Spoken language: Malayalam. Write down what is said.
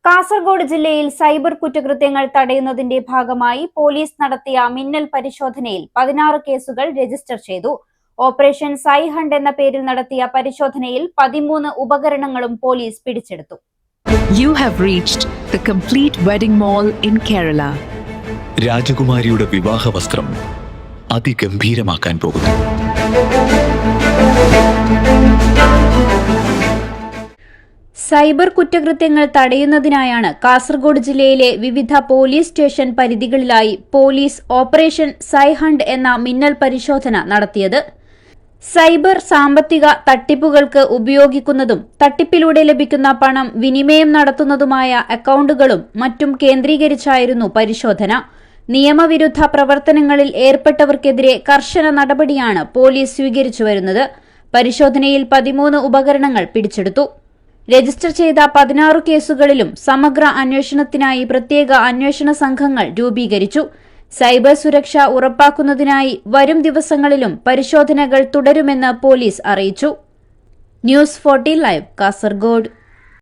കാസർഗോഡ് ജില്ലയിൽ സൈബർ കുറ്റകൃത്യങ്ങൾ തടയുന്നതിന്റെ ഭാഗമായി പോലീസ് നടത്തിയ മിന്നൽ പരിശോധനയിൽ 16 കേസുകൾ രജിസ്റ്റർ ചെയ്തു. ഓപ്പറേഷൻ സൈ ഹണ്ട് എന്ന പേരിൽ നടത്തിയ പരിശോധനയിൽ 13 ഉപകരണങ്ങളും പോലീസ് പിടിച്ചെടുത്തു. You have reached the complete wedding mall in Kerala. രാജകുമാരിയുടെ വിവാഹ വസ്ത്രം അതിഗംഭീരമാക്കാൻ പോകുന്നു. സൈബർ കുറ്റകൃത്യങ്ങൾ തടയുന്നതിനായാണ് കാസർഗോഡ് ജില്ലയിലെ വിവിധ പോലീസ് സ്റ്റേഷൻ പരിധികളിലായി പോലീസ് ഓപ്പറേഷൻ സൈ ഹണ്ട് എന്ന മിന്നൽ പരിശോധന നടത്തിയത്. സൈബർ സാമ്പത്തിക തട്ടിപ്പുകൾക്ക് ഉപയോഗിക്കുന്നതും തട്ടിപ്പിലൂടെ ലഭിക്കുന്ന പണം വിനിമയം നടത്തുന്നതുമായ അക്കൌണ്ടുകളും മറ്റും കേന്ദ്രീകരിച്ചായിരുന്നു പരിശോധന. നിയമവിരുദ്ധ പ്രവർത്തനങ്ങളിൽ ഏർപ്പെട്ടവർക്കെതിരെ കർശന നടപടിയാണ് പോലീസ് സ്വീകരിച്ചുവരുന്നത്. പരിശോധനയിൽ 13 ഉപകരണങ്ങൾ പിടിച്ചെടുത്തു. രജിസ്റ്റർ ചെയ്ത 16 കേസുകളിലും സമഗ്ര അന്വേഷണത്തിനായി പ്രത്യേക അന്വേഷണ സംഘങ്ങൾ രൂപീകരിച്ചു. സൈബർ സുരക്ഷ ഉറപ്പാക്കുന്നതിനായി വരും ദിവസങ്ങളിലും പരിശോധനകൾ തുടരുമെന്ന് പോലീസ് അറിയിച്ചു. News 40 live, Kasaragod.